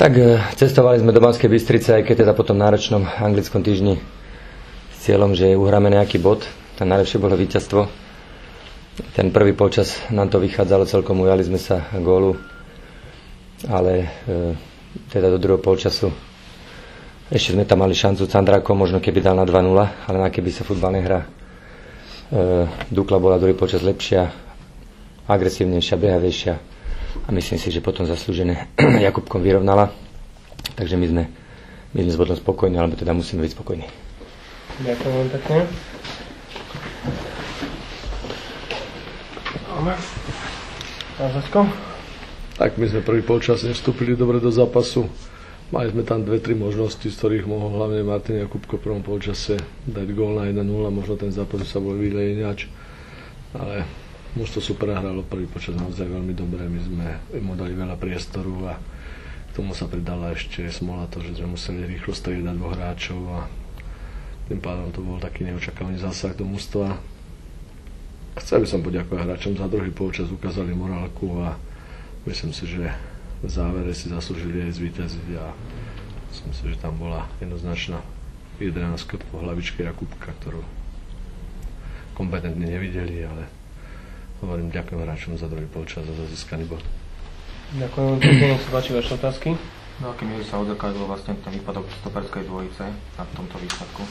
Tak cestovali sme do Banskej Bystrice, aj keď teda po tom náročnom anglickom týždni s cieľom, že uhráme nejaký bod. Ten najlepšie bolo víťazstvo. Ten prvý polčas nám to vychádzalo celkom, ujali sme sa gólu, ale teda do druhého polčasu ešte sme tam mali šancu Candráko, možno keby dal na 2-0, ale na keby sa futbal nehrá. Dukla bola druhý počas lepšia, agresívnejšia, behavejšia a myslím si, že potom zaslúžené Jakubkom vyrovnala. Takže my sme potom spokojní, alebo teda musíme byť spokojní. Ďakujem vám pekne. Pán Zasko? Tak my sme prvý polčas nevstúpili dobre do zápasu. Mali sme tam 2-3 možnosti, z ktorých mohol hlavne Martin Jakubko v prvom polčase dať gól na 1-0, možno ten zápas sa bol vyleje ináč. Ale mužstvo super hralo prvý počas naozaj veľmi dobre, my sme mu dali veľa priestoru a k tomu sa pridala ešte smola to, že sme museli rýchlo striedať dvoch hráčov a tým pádom to bol taký neočakávaný zásah do mužstva. Chcel by som poďakovať hráčom za druhý polčas, ukázali morálku a myslím si, že v závere si zaslúžili aj zvíťaziť a myslím si, že tam bola jednoznačná 11 po hlavičke Jakubka, ktorú kompetentne nevideli, ale hovorím, ďakujem hráčom za druhý polčas a za získaný bod. Ďakujem vám pekne, nech sa páči vaše otázky. No aký miery sa odzrkadlil vlastne ten výpadok stoperskej dvojice na tomto výsledku?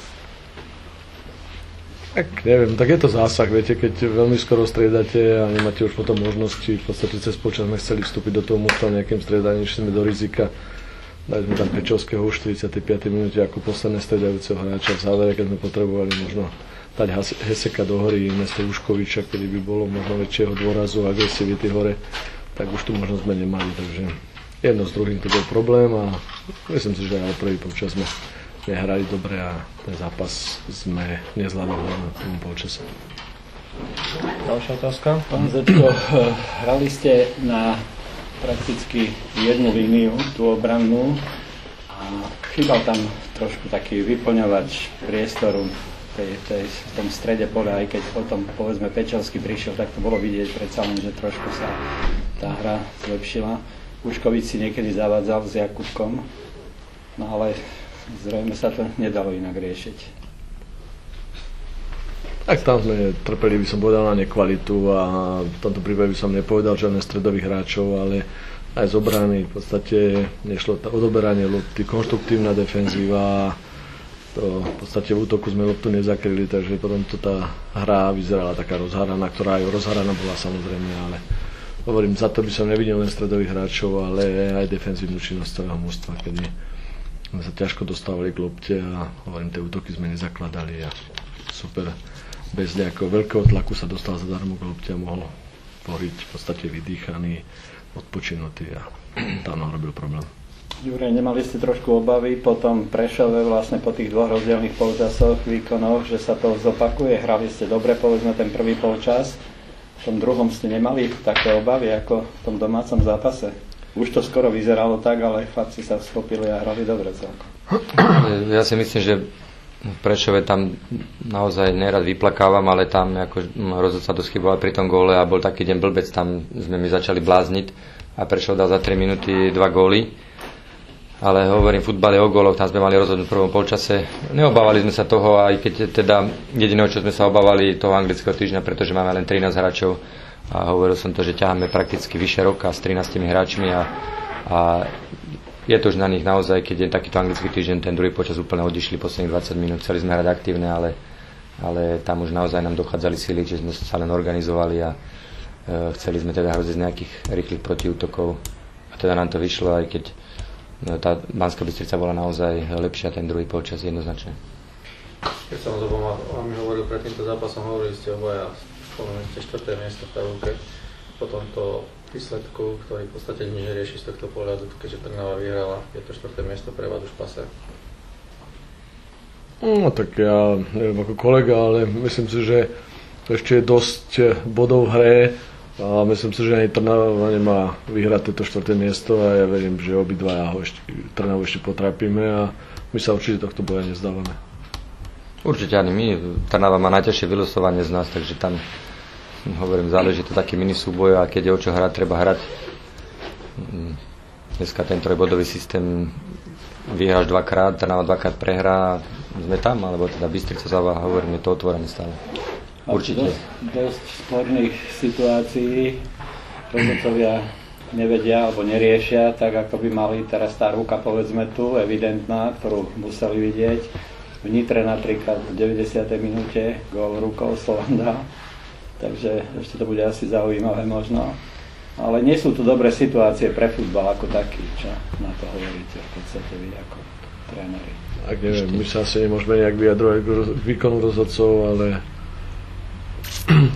Tak neviem, tak je to zásah, viete, keď veľmi skoro striedate a nemáte už potom možnosti, v podstate cez počas sme chceli vstúpiť do toho mužstva nejakým striedaním, išli sme do rizika. Dali sme tam Pečovského už v 45. minúte ako posledné striedajúceho hráča v závere, keď sme potrebovali možno dať Heseka do hory miesto Uškoviča, kedy by bolo možno väčšieho dôrazu a agresivity hore, tak už tu možnosť sme nemali, takže jedno s druhým to bol problém a myslím si, že aj prvý počas sme nehrali dobre a ten zápas sme nezvládli v tom polčase. Ďalšia otázka. Pán Zečko, hrali ste na prakticky jednu líniu, tú obrannú a chýbal tam trošku taký vyplňovač priestoru v tom strede poľa, aj keď potom povedzme Pečovský prišiel, tak to bolo vidieť predsa len, že trošku sa tá hra zlepšila. Uškovič si niekedy zavádzal s Jakubkom, no ale zrejme sa to nedalo inak riešiť. Tak tam sme trpeli, by som povedal, na nekvalitu a v tomto prípade by som nepovedal žiadne stredových hráčov, ale aj z obrany v podstate nešlo odoberanie lopty, konštruktívna defenzíva, to v podstate v útoku sme loptu nezakryli, takže potom to tá hra vyzerala taká rozháraná, ktorá aj rozháraná bola samozrejme, ale hovorím, za to by som nevidel len stredových hráčov, ale aj defenzívnu činnosť celého mužstva, kedy sme sa ťažko dostávali k lopte a hovorím, tie útoky sme nezakladali a super. Bez nejakého veľkého tlaku sa dostal zadarmo k lopte a mohol poriť v podstate vydýchaný, odpočinutý a tam nám robil problém. Juraj, nemali ste trošku obavy po tom Prešove vlastne po tých dvoch rozdielnych polčasoch, výkonoch, že sa to zopakuje? Hrali ste dobre, povedzme ten prvý polčas, v tom druhom ste nemali také obavy ako v tom domácom zápase? Už to skoro vyzeralo tak, ale chlapci sa schopili a hrali dobre celkom. Ja si myslím, že v Prešove tam naozaj nerad vyplakávam, ale tam ako rozhodca dosť chyboval pri tom góle a bol taký deň blbec, tam sme mi začali blázniť a Prešov dal za 3 minúty 2 góly. Ale hovorím, futbal je o góloch, tam sme mali rozhodnúť v prvom polčase. Neobávali sme sa toho, aj keď teda jediného, čo sme sa obávali toho anglického týždňa, pretože máme len 13 hráčov. A hovoril som to, že ťaháme prakticky vyše roka s 13 hráčmi a je to už na nich naozaj, keď je takýto anglický týždeň, ten druhý počas úplne odišli posledných 20 minút, chceli sme hrať aktívne, ale tam už naozaj nám dochádzali síly, že sme sa len organizovali a chceli sme teda hroziť z nejakých rýchlych protiútokov a teda nám to vyšlo, aj keď tá Banská Bystrica bola naozaj lepšia, ten druhý polčas jednoznačne. Keď som s vami hovoril pred týmto zápasom, hovorili ste obaja, spomenuli ste 4. miesto v tabulke po tomto výsledku, ktorý v podstate nič nerieši z tohto pohľadu, keďže Trnava vyhrala, je to 4. miesto pre vás už pase. No tak ja neviem ako kolega, ale myslím si, že ešte je dosť bodov v hre a myslím si, že ani Trnava nemá vyhrať tieto 4. miesto a ja verím, že obidvaja Trnavu ešte potrápime a my sa určite tohto boja nezdávame. Určite ani my. Trnava má najťažšie vylosovanie z nás, takže tam, hovorím, záleží to taký mini súboj a keď je o čo hrať, treba hrať. dneska ten trojbodový systém vyhráš dvakrát, Trnava dvakrát prehrá a sme tam, alebo teda Bystrica Záva, hovorím, je to otvorené stále. Určite. Dosť sporných situácií rozhodcovia nevedia alebo neriešia tak, ako by mali. Teraz tá ruka, povedzme tu, evidentná, ktorú museli vidieť. V Nitre napríklad v 90. minúte gól rukou Slovan dal. Takže ešte to bude asi zaujímavé možno. Ale nie sú tu dobré situácie pre futbal ako taký, čo na to hovoríte v podstate vy ako tréneri. Ak neviem, my sa asi nemôžeme nejak vyjadrovať k výkonu rozhodcov, ale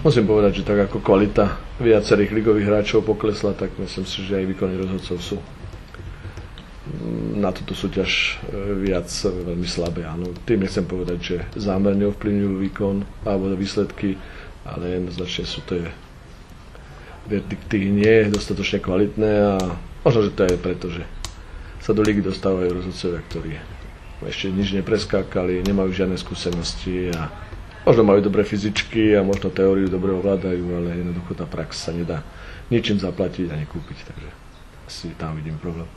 musím povedať, že tak ako kvalita viacerých ligových hráčov poklesla, tak myslím si, že aj výkony rozhodcov sú na túto súťaž viac veľmi slabé. Áno, tým nechcem povedať, že zámerne ovplyvňujú výkon alebo výsledky, ale jednoznačne sú to verdikty nie dostatočne kvalitné a možno, že to je preto, že sa do ligy dostávajú rozhodcovia, ktorí ešte nič nepreskákali, nemajú žiadne skúsenosti a možno majú dobré fyzičky a možno teóriu dobre ovládajú, ale jednoducho tá prax sa nedá ničím zaplatiť a nekúpiť, takže asi tam vidím problém.